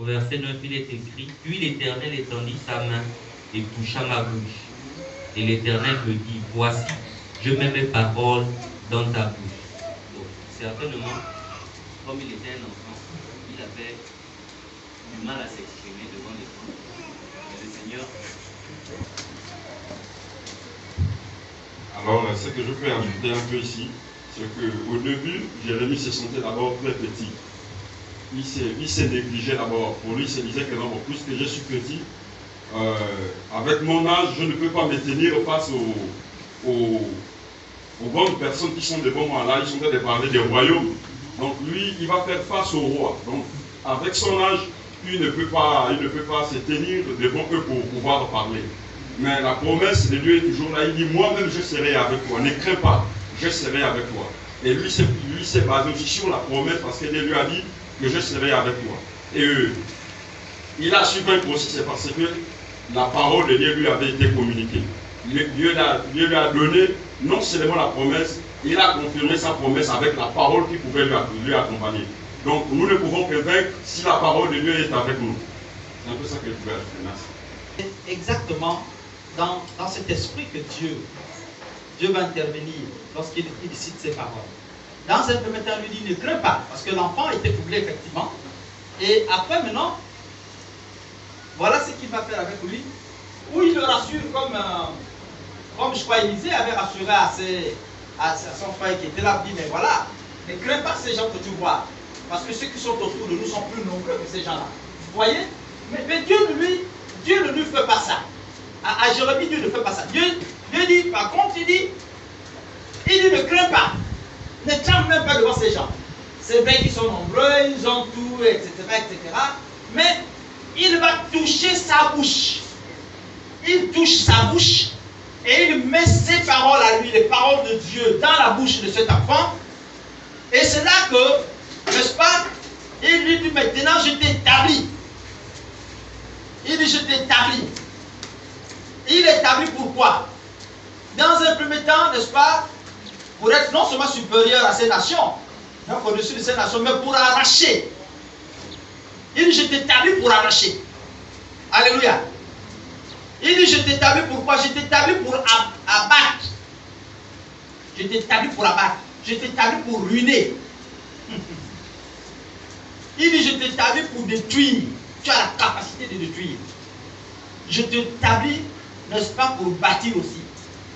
verset 9, il est écrit, puis l'Éternel étendit sa main et toucha ma bouche. Et l'Éternel me dit, voici, je mets mes paroles dans ta bouche. Donc, certainement, comme il était un enfant, il avait du mal à s'exprimer devant les gens. Mais le Seigneur... Alors, ce que je peux ajouter un peu ici, c'est qu'au début, Jérémie se sentait d'abord très petit. Il s'est négligé d'abord. Pour lui, il se disait que non, puisque je suis petit, avec mon âge, je ne peux pas me tenir face aux bonnes personnes qui sont devant moi. Là, ils sont en train de parler des royaumes. Donc lui, il va faire face au roi. Donc, avec son âge, il ne peut pas se tenir devant eux pour pouvoir parler. Mais la promesse de Dieu est toujours là. Il dit, moi-même, je serai avec toi. Ne crains pas, je serai avec toi. Et lui, c'est basé aussi sur la promesse parce que Dieu lui a dit que je serai avec toi. Et il a su vaincre aussi, c'est parce que la parole de Dieu lui avait été communiquée. Dieu lui a donné non seulement la promesse, il a confirmé sa promesse avec la parole qui pouvait lui accompagner. Donc nous ne pouvons que vaincre si la parole de Dieu est avec nous. C'est un peu ça que je pouvais ajouter. Merci. Exactement dans cet esprit que Dieu va intervenir lorsqu'il cite ses paroles. Dans un premier temps, il lui dit ne crains pas, parce que l'enfant était troublé effectivement. Et après maintenant, voilà ce qu'il va faire avec lui, où il le rassure comme je crois Élisée avait rassuré à son frère qui était là, il dit mais voilà, ne crains pas ces gens que tu vois, parce que ceux qui sont autour de nous sont plus nombreux que ces gens-là. Vous voyez? Mais Dieu ne lui fait pas ça. À Jérémie, Dieu ne fait pas ça. Dieu dit, par contre, il dit ne crains pas. Ne tremble même pas devant ces gens. C'est vrai qu'ils sont nombreux, ils ont tout, etc., etc. Mais il va toucher sa bouche. Il touche sa bouche et il met ses paroles à lui, les paroles de Dieu, dans la bouche de cet enfant. Et c'est là que, n'est-ce pas, il lui dit maintenant je t'établis. Il dit je t'établis. Il établit pourquoi? Dans un premier temps, n'est-ce pas, pour être non seulement supérieur à ces nations, donc au-dessus de ces nations, mais pour arracher. Il dit je t'établis pour arracher. Alléluia. Il dit je t'établis pourquoi? Je t'établis pour abattre. Je t'établis pour abattre. Je t'établis pour ruiner. Il dit je t'établis pour détruire. Tu as la capacité de détruire. Je t'établis, n'est-ce pas, pour bâtir aussi.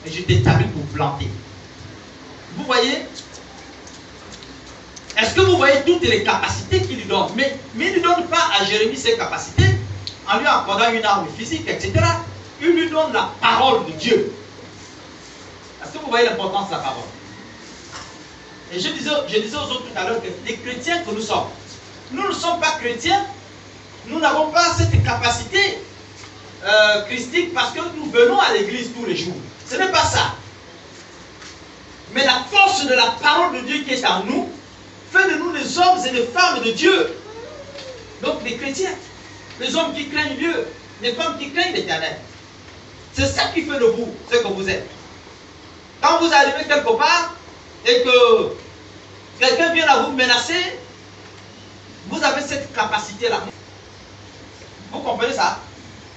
Mais je t'établis pour planter. Vous voyez? Est-ce que vous voyez toutes les capacités qu'il lui donne? Mais il ne lui donne pas à Jérémie ses capacités en lui accordant une arme physique, etc. Il lui donne la parole de Dieu. Est-ce que vous voyez l'importance de la parole? Et je disais aux autres tout à l'heure que les chrétiens que nous sommes, nous ne sommes pas chrétiens, nous n'avons pas cette capacité christique parce que nous venons à l'église tous les jours. Ce n'est pas ça. Mais la force de la parole de Dieu qui est en nous fait de nous des hommes et des femmes de Dieu. Donc les chrétiens, les hommes qui craignent Dieu, les femmes qui craignent l'Éternel. C'est ça qui fait de vous ce que vous êtes. Quand vous arrivez quelque part et que quelqu'un vient à vous menacer, vous avez cette capacité-là. Vous comprenez ça?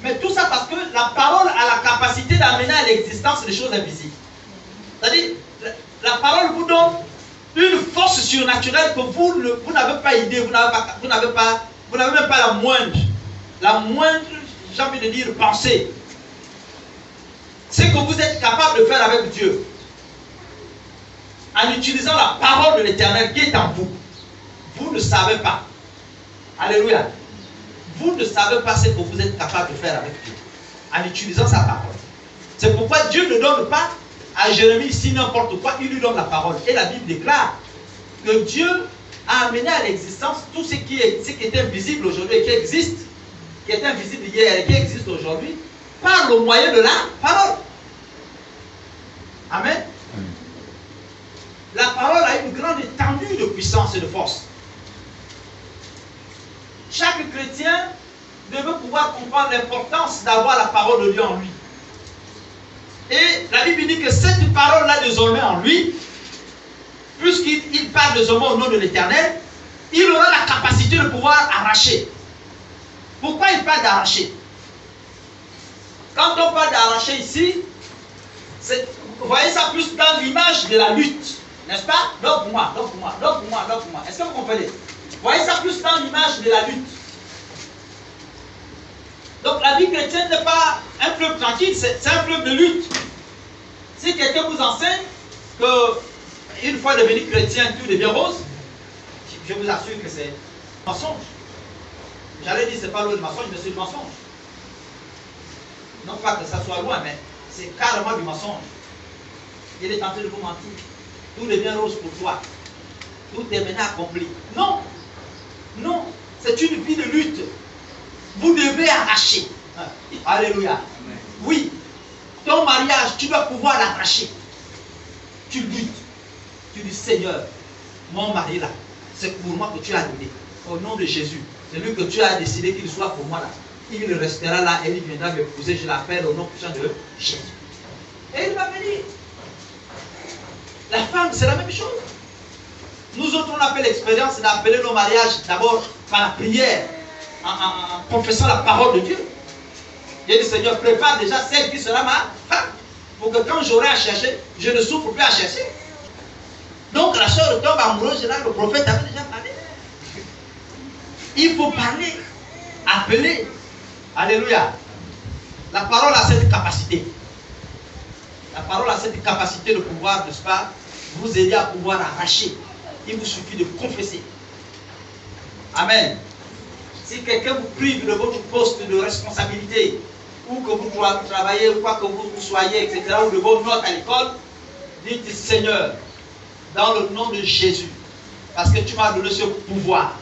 Mais tout ça parce que la parole a la capacité d'amener à l'existence des choses invisibles. C'est-à-dire, la parole vous donne une force surnaturelle que vous n'avez pas idée, vous n'avez même pas la moindre, j'ai envie de dire, pensée. C'est que vous êtes capable de faire avec Dieu. En utilisant la parole de l'Éternel qui est en vous. Vous ne savez pas. Alléluia. Vous ne savez pas ce que vous êtes capable de faire avec Dieu. En utilisant sa parole. C'est pourquoi Dieu ne donne pas à Jérémie ici n'importe quoi, il lui donne la parole. Et la Bible déclare que Dieu a amené à l'existence tout ce qui est invisible aujourd'hui et qui existe, qui est invisible hier et qui existe aujourd'hui, par le moyen de la parole. Amen. La parole a une grande étendue de puissance et de force. Chaque chrétien devait pouvoir comprendre l'importance d'avoir la parole de Dieu en lui. Et la Bible dit que cette parole-là désormais en lui, puisqu'il parle désormais au nom de l'Éternel, il aura la capacité de pouvoir arracher. Pourquoi il parle d'arracher? Quand on parle d'arracher ici, vous voyez ça plus dans l'image de la lutte. N'est-ce pas? Donc moi. Est-ce que vous comprenez? Vous voyez ça plus dans l'image de la lutte. Donc la vie chrétienne n'est pas un fleuve tranquille, c'est un fleuve de lutte. Si quelqu'un vous enseigne que une fois devenu chrétien, tout devient rose, je vous assure que c'est un mensonge. J'allais dire c'est pas loin de mensonge, mais c'est du mensonge. Non pas que ça soit loin, mais c'est carrément du mensonge. Il est tenté de vous mentir. Tout devient rose pour toi. Tout est maintenant accompli. Non. Non. C'est une vie de lutte. Vous devez arracher. Alléluia. Amen. Oui. Ton mariage, tu dois pouvoir l'arracher. Tu luttes. Tu dis, Seigneur, mon mari là, c'est pour moi que tu as donné. Au nom de Jésus. C'est lui que tu as décidé qu'il soit pour moi là. Il restera là et il viendra m'épouser. Je l'appelle au nom puissant de Jésus. Et il va venir. La femme, c'est la même chose. Nous autres, on a fait l'expérience d'appeler nos mariages d'abord par la prière, en confessant la parole de Dieu. J'ai dit, Seigneur, prépare déjà celle qui sera ma femme, pour que quand j'aurai à chercher, je ne souffre plus à chercher. Donc la soeur tombe amoureuse, là, le prophète avait déjà parlé. Il faut parler, appeler. Alléluia. La parole a cette capacité. La parole a cette capacité de pouvoir, n'est-ce pas, vous aider à pouvoir arracher. Il vous suffit de confesser. Amen. Si quelqu'un vous prive de votre poste de responsabilité, ou que vous travaillez, ou quoi que vous soyez, etc., ou de vos notes à l'école, dites, Seigneur, dans le nom de Jésus, parce que tu m'as donné ce pouvoir,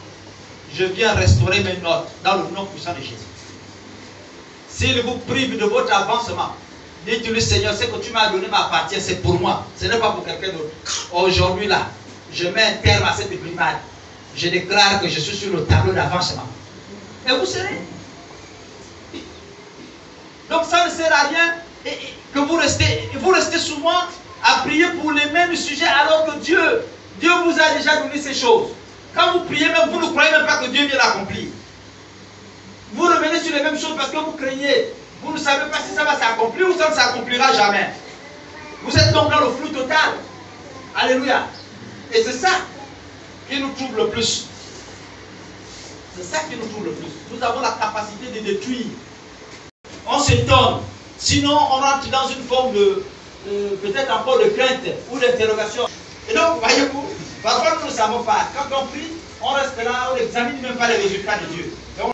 je viens restaurer mes notes dans le nom puissant de Jésus. S'il vous prive de votre avancement, dites-lui, Seigneur, ce que tu m'as donné m'appartient, c'est pour moi. Ce n'est pas pour quelqu'un d'autre. Aujourd'hui, là, je mets un terme à cette brimade. Je déclare que je suis sur le tableau d'avancement. Et vous serez. Donc ça ne sert à rien que vous restez souvent à prier pour les mêmes sujets alors que Dieu vous a déjà donné ces choses. Quand vous priez même, vous ne croyez même pas que Dieu vient l'accomplir. Vous revenez sur les mêmes choses parce que vous craignez. Vous ne savez pas si ça va s'accomplir ou ça ne s'accomplira jamais. Vous êtes donc dans le flou total. Alléluia. Et c'est ça qui nous trouble le plus. C'est ça qui nous trouble le plus. Nous avons la capacité de détruire. On s'étonne. Sinon, on rentre dans une forme de peut-être encore de crainte ou d'interrogation. Et donc, voyez-vous, parfois nous ne savons pas. Quand on prie, on reste là, on n'examine même pas les résultats de Dieu. Donc,